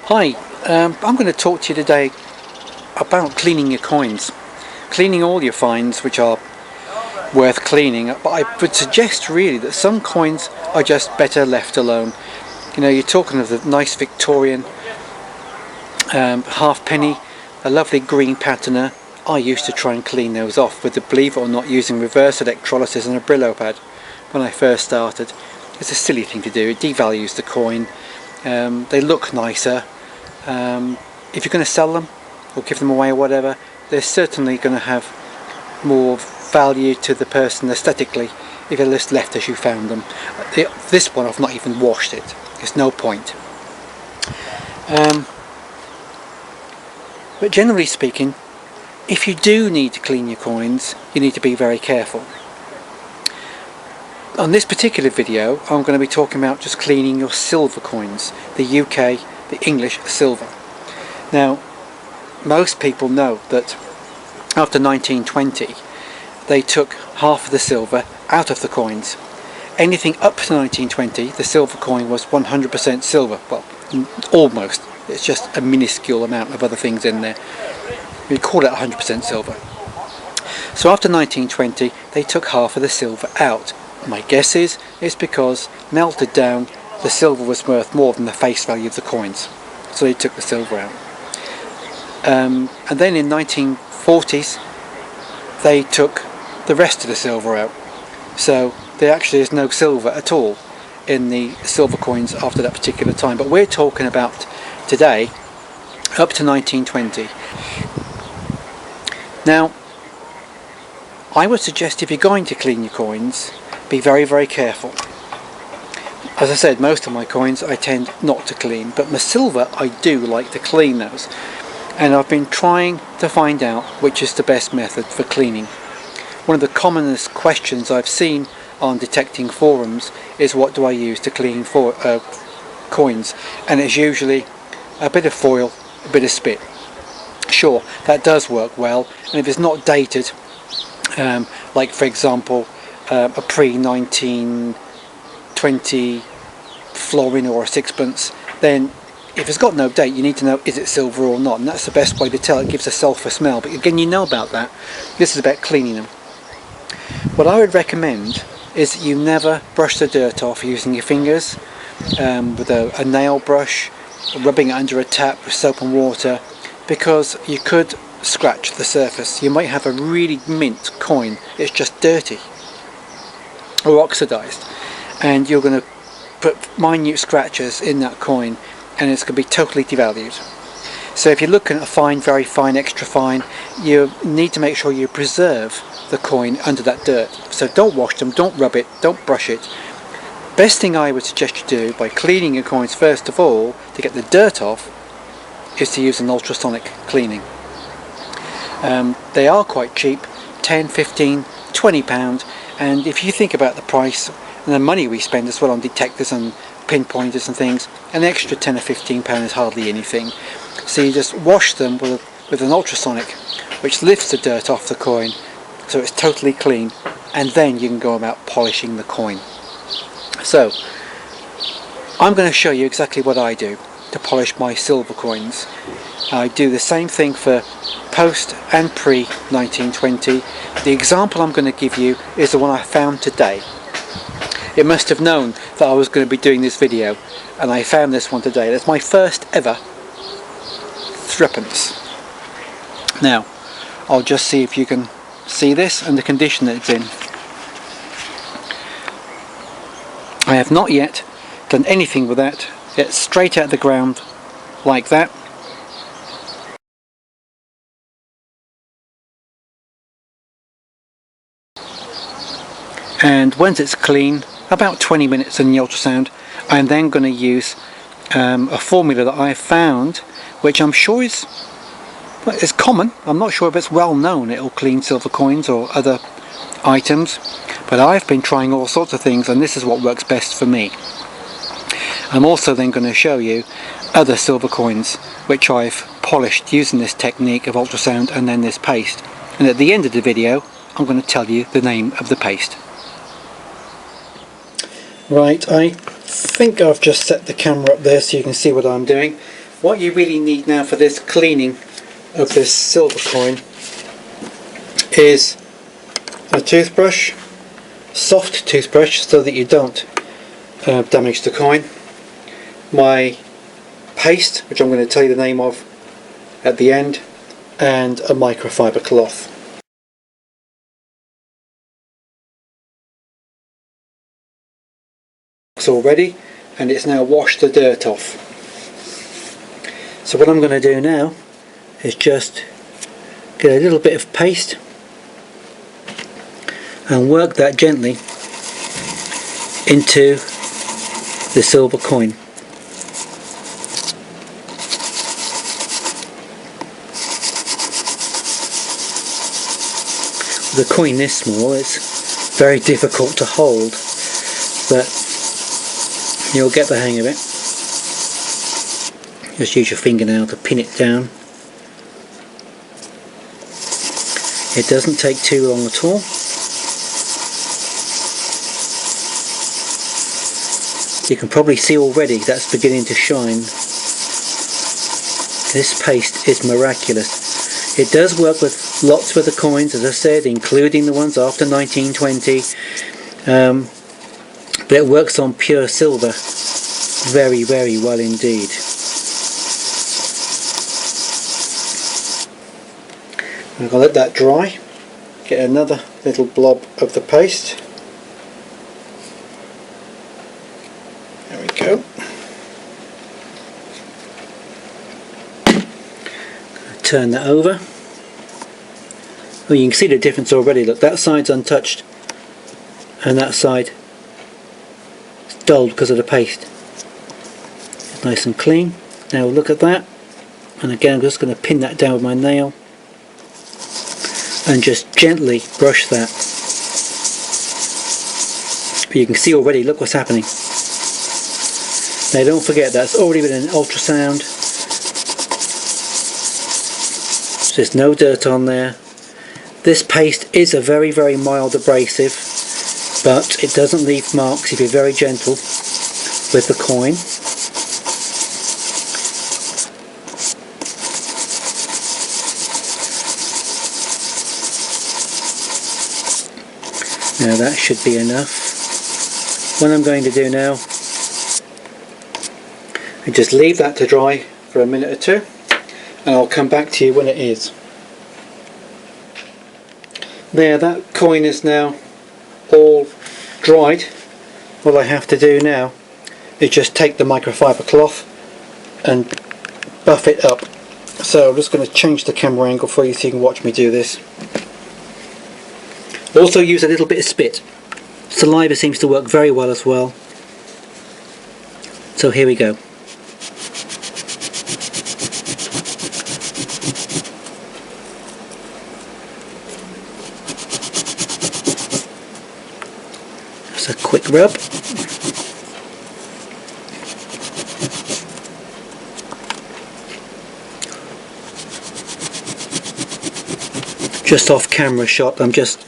Hi, I'm going to talk to you today about cleaning your coins. Cleaning all your finds which are worth cleaning, but I would suggest really that some coins are just better left alone. You know, you're talking of the nice Victorian halfpenny, a lovely green patina. I used to try and clean those off with, believe it or not, using reverse electrolysis and a Brillo pad when I first started. It's a silly thing to do, it devalues the coin. They look nicer. If you're going to sell them or give them away or whatever, they're certainly going to have more value to the person aesthetically if they're just left as you found them. This one I've not even washed it, there's no point. But generally speaking, if you do need to clean your coins, you need to be very careful. On this particular video I'm going to be talking about just cleaning your silver coins, the UK, the English silver. Now, most people know that after 1920 they took half of the silver out of the coins. Anything up to 1920 the silver coin was 100% silver, well, almost. It's just a minuscule amount of other things in there. We call it 100% silver. So after 1920 they took half of the silver out. My guess is it's because melted down the silver was worth more than the face value of the coins, so they took the silver out. And then in 1940s they took the rest of the silver out, so there actually is no silver at all in the silver coins after that particular time. But we're talking about today up to 1920. Now, I would suggest if you're going to clean your coins, be very, very careful. As I said, most of my coins I tend not to clean, but my silver I do like to clean those. And I've been trying to find out which is the best method for cleaning. One of the commonest questions I've seen on detecting forums is, what do I use to clean coins? And it's usually a bit of foil, a bit of spit. Sure, that does work well, and if it's not dated, like for example a pre-1920 florin or a sixpence, then if it's got no date you need to know, is it silver or not, and that's the best way to tell. It gives a sulphur smell, but again, you know about that. This is about cleaning them. What I would recommend is you never brush the dirt off using your fingers with a nail brush, rubbing it under a tap with soap and water, because you could scratch the surface. You might have a really mint coin, it's just dirty or oxidized, and you're going to put minute scratches in that coin and it's going to be totally devalued. So if you're looking at a fine, very fine, extra fine, you need to make sure you preserve the coin under that dirt. So don't wash them, don't rub it, don't brush it. Best thing I would suggest you do by cleaning your coins first of all to get the dirt off is to use an ultrasonic cleaning. They are quite cheap, 10, 15, 20 pound, and if you think about the price and the money we spend as well on detectors and pinpointers and things, an extra 10 or 15 pound is hardly anything. So you just wash them with an ultrasonic, which lifts the dirt off the coin so it's totally clean, and then you can go about polishing the coin. So I'm going to show you exactly what I do to polish my silver coins. I do the same thing for post and pre 1920. The example I'm going to give you is the one I found today. It must have known that I was going to be doing this video, and I found this one today. That's my first ever threepence. Now I'll just see if you can see this and the condition that it's in. I have not yet done anything with that. It's straight out of the ground like that. And once it's clean, about 20 minutes in the ultrasound, I'm then going to use a formula that I found, which I'm sure is common. I'm not sure if it's well known. It'll clean silver coins or other items, but I've been trying all sorts of things, and this is what works best for me. I'm also then going to show you other silver coins which I've polished using this technique of ultrasound and then this paste, and at the end of the video I'm going to tell you the name of the paste. Right, I think I've just set the camera up there so you can see what I'm doing. what you really need now for this cleaning of this silver coin is a toothbrush, soft toothbrush, so that you don't damage the coin, my paste, which I'm going to tell you the name of at the end, and a microfiber cloth. It's all ready, and it's now washed the dirt off. So what I'm going to do now is just get a little bit of paste and work that gently into the silver coin. With a coin this small, it's very difficult to hold, but you'll get the hang of it. Just use your fingernail to pin it down. It doesn't take too long at all. You can probably see already that's beginning to shine. This paste is miraculous. It does work with lots of the coins, as I said, including the ones after 1920, but it works on pure silver very, very well indeed. I'm going to let that dry, get another little blob of the paste. There we go. Turn that over. Well, you can see the difference already. Look, that side's untouched and that side is dulled because of the paste. It's nice and clean. Now look at that, and again I'm just going to pin that down with my nail and just gently brush that. But you can see already, look what's happening. Now don't forget, that's already been an ultrasound, so there's no dirt on there. This paste is a very, very mild abrasive, but it doesn't leave marks if you're very gentle with the coin. Now that should be enough. What I'm going to do now is just leave that to dry for a minute or two, and I'll come back to you when it is. There, that coin is now all dried. What I have to do now is just take the microfiber cloth and buff it up. So I'm just going to change the camera angle for you so you can watch me do this. Also use a little bit of spit. Saliva seems to work very well as well. So here we go. Just a quick rub. Just off camera shot, I'm just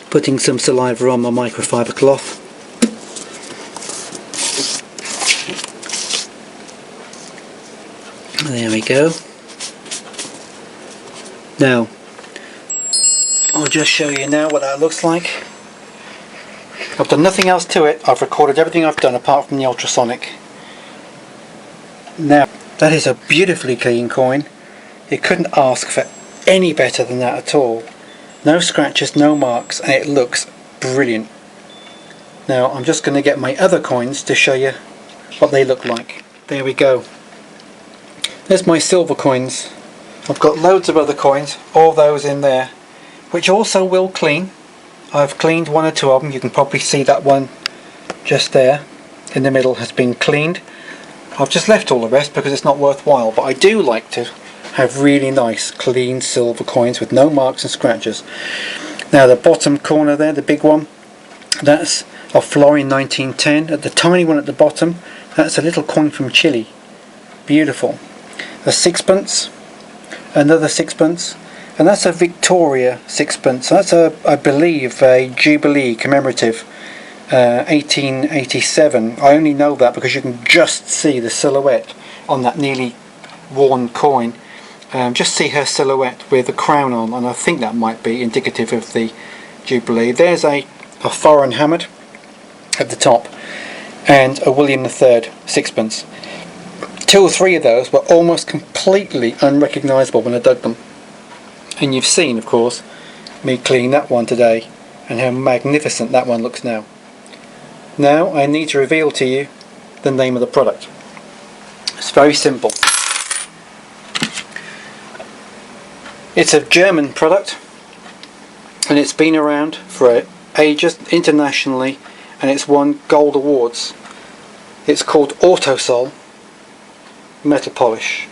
putting some saliva on my microfiber cloth. There we go. Now, I'll just show you now what that looks like. I've done nothing else to it. I've recorded everything I've done apart from the ultrasonic. Now, that is a beautifully clean coin. You couldn't ask for any better than that at all. No scratches, no marks, and it looks brilliant. Now I'm just going to get my other coins to show you what they look like. There we go. There's my silver coins. I've got loads of other coins, all those in there, which also will clean. I've cleaned one or two of them. You can probably see that one just there in the middle has been cleaned. I've just left all the rest because it's not worthwhile, but I do like to have really nice clean silver coins with no marks and scratches. Now the bottom corner there, the big one, that's a Florin 1910. At the tiny one at the bottom, that's a little coin from Chile. Beautiful. A sixpence, another sixpence, and that's a Victoria sixpence. That's I believe a Jubilee commemorative 1887. I only know that because you can just see the silhouette on that nearly worn coin. Just see her silhouette with a crown on, and I think that might be indicative of the Jubilee. There's a foreign hammered at the top and a William III sixpence. 2 or 3 of those were almost completely unrecognisable when I dug them. And you've seen, of course, me clean that one today and how magnificent that one looks now. Now I need to reveal to you the name of the product. It's very simple. It's a German product and it's been around for ages internationally, and it's won gold awards. It's called Autosol Metal Polish.